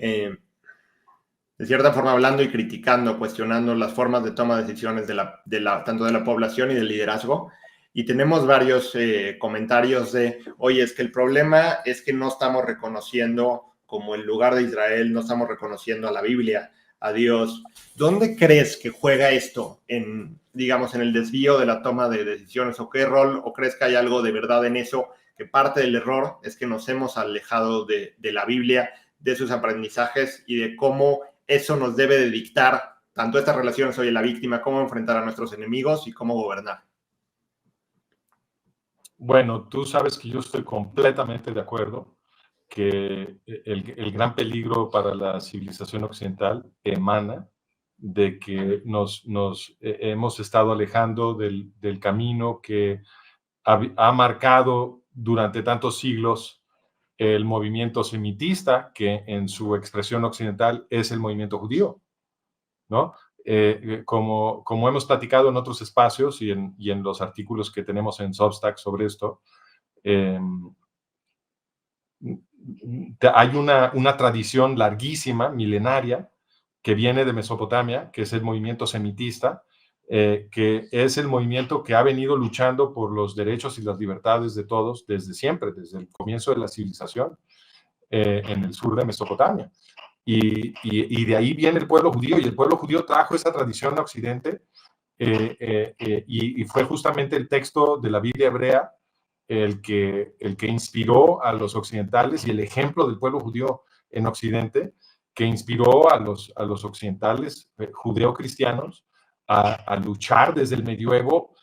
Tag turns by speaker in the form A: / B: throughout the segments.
A: de cierta forma hablando y criticando, cuestionando las formas de toma de decisiones tanto de la población y del liderazgo. Y tenemos varios comentarios de, oye, es que el problema es que no estamos reconociendo como el lugar de Israel, no estamos reconociendo a la Biblia, a Dios. ¿Dónde crees que juega esto digamos, en el desvío de la toma de decisiones? ¿O qué rol, o crees que hay algo de verdad en eso, que parte del error es que nos hemos alejado de la Biblia, de sus aprendizajes y de cómo eso nos debe de dictar tanto estas relaciones, oye, la víctima, cómo enfrentar a nuestros enemigos y cómo gobernar?
B: Bueno, tú sabes que yo estoy completamente de acuerdo que el gran peligro para la civilización occidental emana de que nos hemos estado alejando del camino que ha marcado durante tantos siglos el movimiento semitista, que en su expresión occidental es el movimiento judío, ¿no? Como hemos platicado en otros espacios y en los artículos que tenemos en Substack sobre esto, hay una tradición larguísima, milenaria, que viene de Mesopotamia, que es el movimiento semitista, que es el movimiento que ha venido luchando por los derechos y las libertades de todos desde siempre, desde el comienzo de la civilización en el sur de Mesopotamia. Y de ahí viene el pueblo judío, y el pueblo judío trajo esa tradición a Occidente, y fue justamente el texto de la Biblia hebrea el que inspiró a los occidentales, y el ejemplo del pueblo judío en Occidente, que inspiró a los occidentales judeo-cristianos a luchar desde el medioevo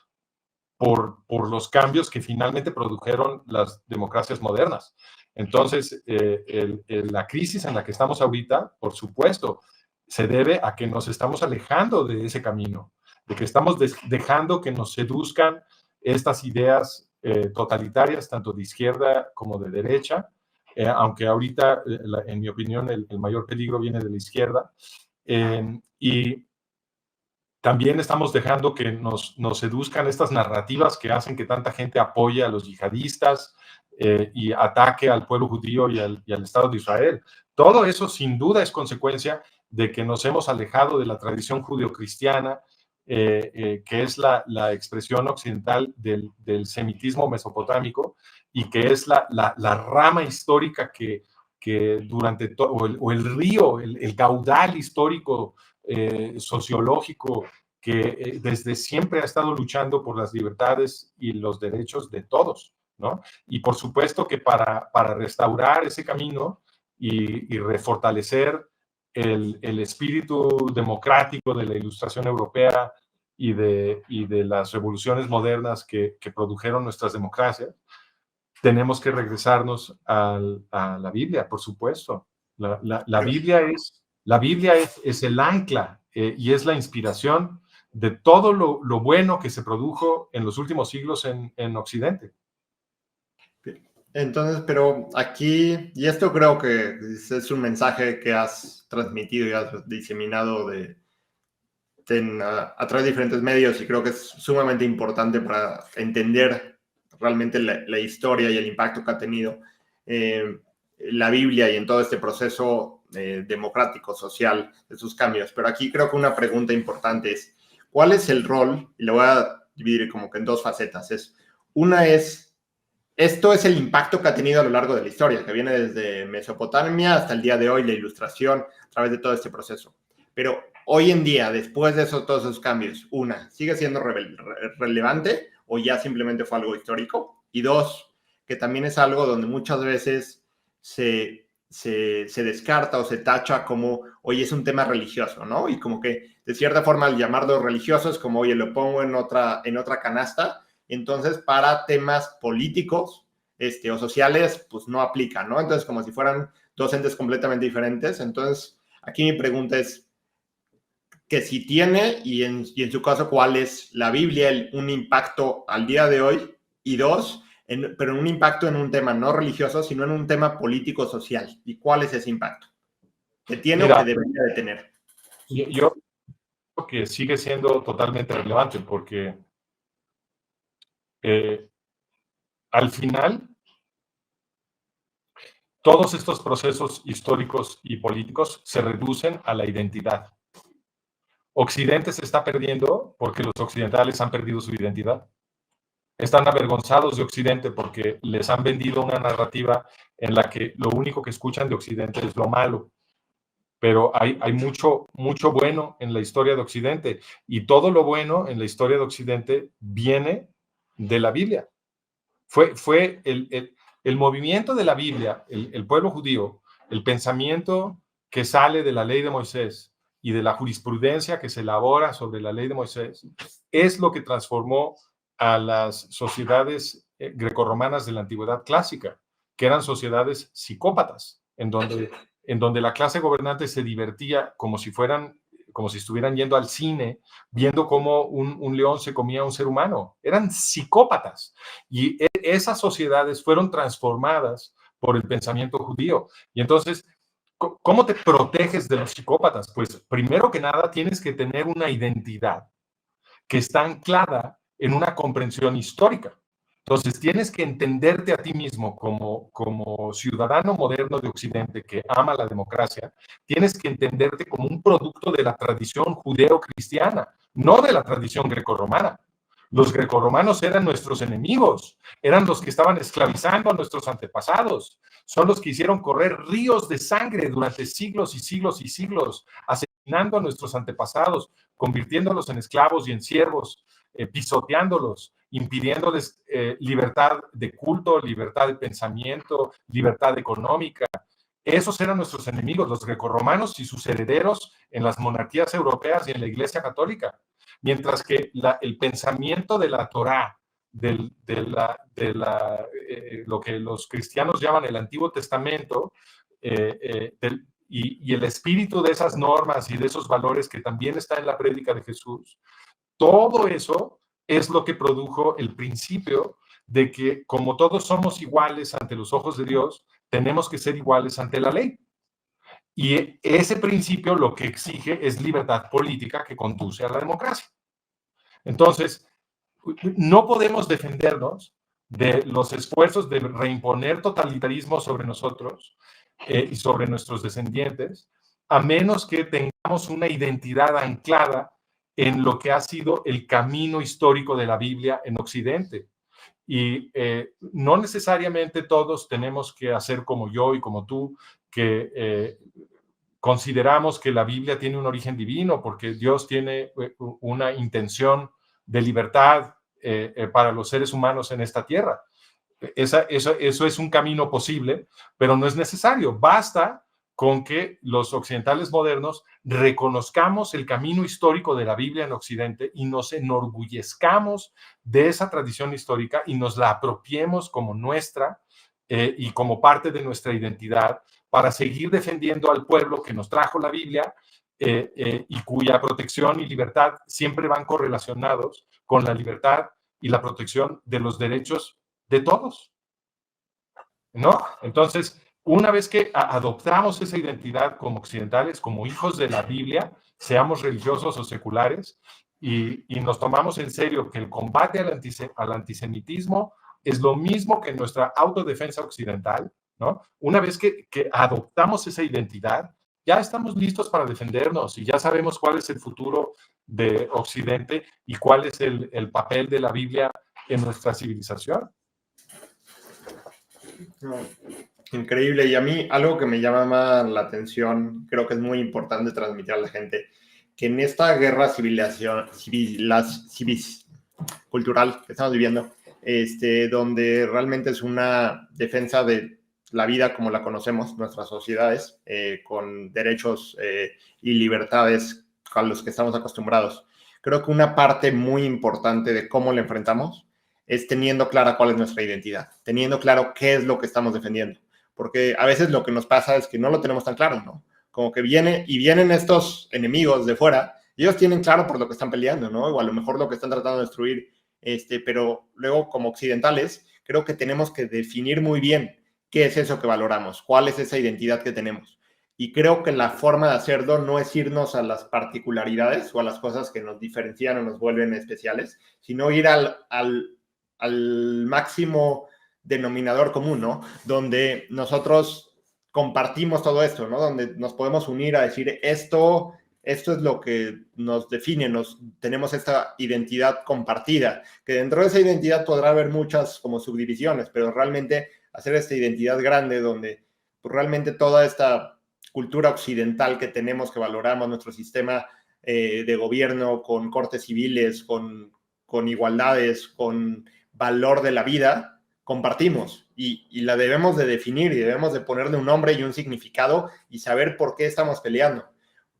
B: por los cambios que finalmente produjeron las democracias modernas. Entonces, la crisis en la que estamos ahorita, por supuesto, se debe a que nos estamos alejando de ese camino, de que estamos dejando que nos seduzcan estas ideas totalitarias, tanto de izquierda como de derecha, aunque ahorita, en mi opinión, el mayor peligro viene de la izquierda. Y también estamos dejando que nos seduzcan estas narrativas que hacen que tanta gente apoye a los yihadistas y ataque al pueblo judío y al Estado de Israel. Todo eso sin duda es consecuencia de que nos hemos alejado de la tradición judeocristiana, que es la expresión occidental del semitismo mesopotámico, y que es la rama histórica que durante todo, o el río, el caudal histórico sociológico que desde siempre ha estado luchando por las libertades y los derechos de todos, ¿no? Y por supuesto que para restaurar ese camino y refortalecer el espíritu democrático de la Ilustración Europea y de las revoluciones modernas que produjeron nuestras democracias, tenemos que regresarnos a la Biblia, por supuesto. La Biblia es el ancla y es la inspiración de todo lo bueno que se produjo en los últimos siglos en Occidente.
A: Entonces, pero aquí, y esto creo que es un mensaje que has transmitido y has diseminado a través de diferentes medios, y creo que es sumamente importante para entender realmente la historia y el impacto que ha tenido la Biblia y en todo este proceso democrático, social, de sus cambios. Pero aquí creo que una pregunta importante es, ¿cuál es el rol? Y lo voy a dividir como que en dos facetas. Una es, esto es el impacto que ha tenido a lo largo de la historia, que viene desde Mesopotamia hasta el día de hoy, la Ilustración, a través de todo este proceso. Pero hoy en día, después de todos esos cambios, una, ¿sigue siendo relevante o ya simplemente fue algo histórico? Y dos, que también es algo donde muchas veces se descarta o se tacha como, oye, es un tema religioso, ¿no? Y como que, de cierta forma, al llamarlo religioso es como, oye, lo pongo en otra canasta. Entonces, para temas políticos o sociales, pues no aplica, ¿no? Entonces, como si fueran dos entes completamente diferentes. Entonces, aquí mi pregunta es, que si tiene, y en su caso, ¿cuál es la Biblia un impacto al día de hoy? Y dos, pero un impacto en un tema no religioso, sino en un tema político-social. ¿Y cuál es ese impacto? ¿Que tiene o que debería de tener?
B: Yo creo que sigue siendo totalmente relevante porque al final todos estos procesos históricos y políticos se reducen a la identidad. Occidente se está perdiendo porque los occidentales han perdido su identidad. Están avergonzados de Occidente porque les han vendido una narrativa en la que lo único que escuchan de Occidente es lo malo. Pero hay mucho bueno en la historia de Occidente, y todo lo bueno en la historia de Occidente viene de la Biblia. Fue el movimiento de la Biblia, el pueblo judío, el pensamiento que sale de la ley de Moisés y de la jurisprudencia que se elabora sobre la ley de Moisés, es lo que transformó a las sociedades grecorromanas de la antigüedad clásica, que eran sociedades psicópatas, en donde la clase gobernante se divertía como si estuvieran yendo al cine, viendo cómo un león se comía a un ser humano. Eran psicópatas. Y esas sociedades fueron transformadas por el pensamiento judío. Y entonces, ¿cómo te proteges de los psicópatas? Pues primero que nada tienes que tener una identidad que está anclada en una comprensión histórica. Entonces, tienes que entenderte a ti mismo como ciudadano moderno de Occidente que ama la democracia, tienes que entenderte como un producto de la tradición judeo-cristiana, no de la tradición grecorromana. Los grecorromanos eran nuestros enemigos, eran los que estaban esclavizando a nuestros antepasados, son los que hicieron correr ríos de sangre durante siglos y siglos y siglos, asesinando a nuestros antepasados, convirtiéndolos en esclavos y en siervos, pisoteándolos, impidiéndoles libertad de culto, libertad de pensamiento, libertad económica. Esos eran nuestros enemigos, los grecorromanos y sus herederos en las monarquías europeas y en la Iglesia Católica. Mientras que el pensamiento de la Torá, lo que los cristianos llaman el Antiguo Testamento, y el espíritu de esas normas y de esos valores que también está en la prédica de Jesús, todo eso es lo que produjo el principio de que como todos somos iguales ante los ojos de Dios, tenemos que ser iguales ante la ley. Y ese principio lo que exige es libertad política que conduce a la democracia. Entonces, no podemos defendernos de los esfuerzos de reimponer totalitarismo sobre nosotros y sobre nuestros descendientes, a menos que tengamos una identidad anclada en lo que ha sido el camino histórico de la Biblia en Occidente. Y no necesariamente todos tenemos que hacer como yo y como tú, que consideramos que la Biblia tiene un origen divino porque Dios tiene una intención de libertad para los seres humanos en esta tierra. Eso es un camino posible, pero no es necesario. Basta con que los occidentales modernos reconozcamos el camino histórico de la Biblia en Occidente y nos enorgullezcamos de esa tradición histórica y nos la apropiemos como nuestra y como parte de nuestra identidad para seguir defendiendo al pueblo que nos trajo la Biblia y cuya protección y libertad siempre van correlacionados con la libertad y la protección de los derechos de todos, ¿no? Entonces, una vez que adoptamos esa identidad como occidentales, como hijos de la Biblia, seamos religiosos o seculares, y nos tomamos en serio que el combate al antisemitismo es lo mismo que nuestra autodefensa occidental, ¿no? Una vez que adoptamos esa identidad, ya estamos listos para defendernos y ya sabemos cuál es el futuro de Occidente y cuál es el papel de la Biblia en nuestra civilización.
A: No, increíble. Y a mí algo que me llama la atención, creo que es muy importante transmitir a la gente, que en esta guerra cultural que estamos viviendo, donde realmente es una defensa de la vida como la conocemos, nuestras sociedades, con derechos y libertades a los que estamos acostumbrados. Creo que una parte muy importante de cómo la enfrentamos es teniendo clara cuál es nuestra identidad, teniendo claro qué es lo que estamos defendiendo. Porque a veces lo que nos pasa es que no lo tenemos tan claro, ¿no? Como que vienen estos enemigos de fuera, y ellos tienen claro por lo que están peleando, ¿no? O a lo mejor lo que están tratando de destruir, pero luego como occidentales, creo que tenemos que definir muy bien qué es eso que valoramos, cuál es esa identidad que tenemos. Y creo que la forma de hacerlo no es irnos a las particularidades o a las cosas que nos diferencian o nos vuelven especiales, sino ir al máximo denominador común, ¿no? Donde nosotros compartimos todo esto, ¿no? Donde nos podemos unir a decir esto es lo que nos define, tenemos esta identidad compartida, que dentro de esa identidad podrá haber muchas como subdivisiones, pero realmente hacer esta identidad grande donde pues, realmente toda esta cultura occidental que tenemos, que valoramos nuestro sistema de gobierno con cortes civiles, con igualdades, con valor de la vida, compartimos y la debemos de definir y debemos de ponerle un nombre y un significado y saber por qué estamos peleando.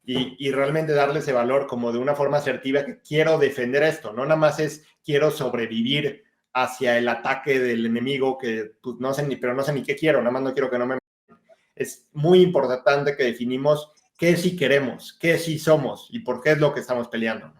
A: Y realmente darle ese valor como de una forma asertiva que quiero defender esto, no nada más es quiero sobrevivir hacia el ataque del enemigo que pues, no sé ni qué quiero, nada más no quiero que no me... Es muy importante que definimos qué sí queremos, qué sí somos y por qué es lo que estamos peleando.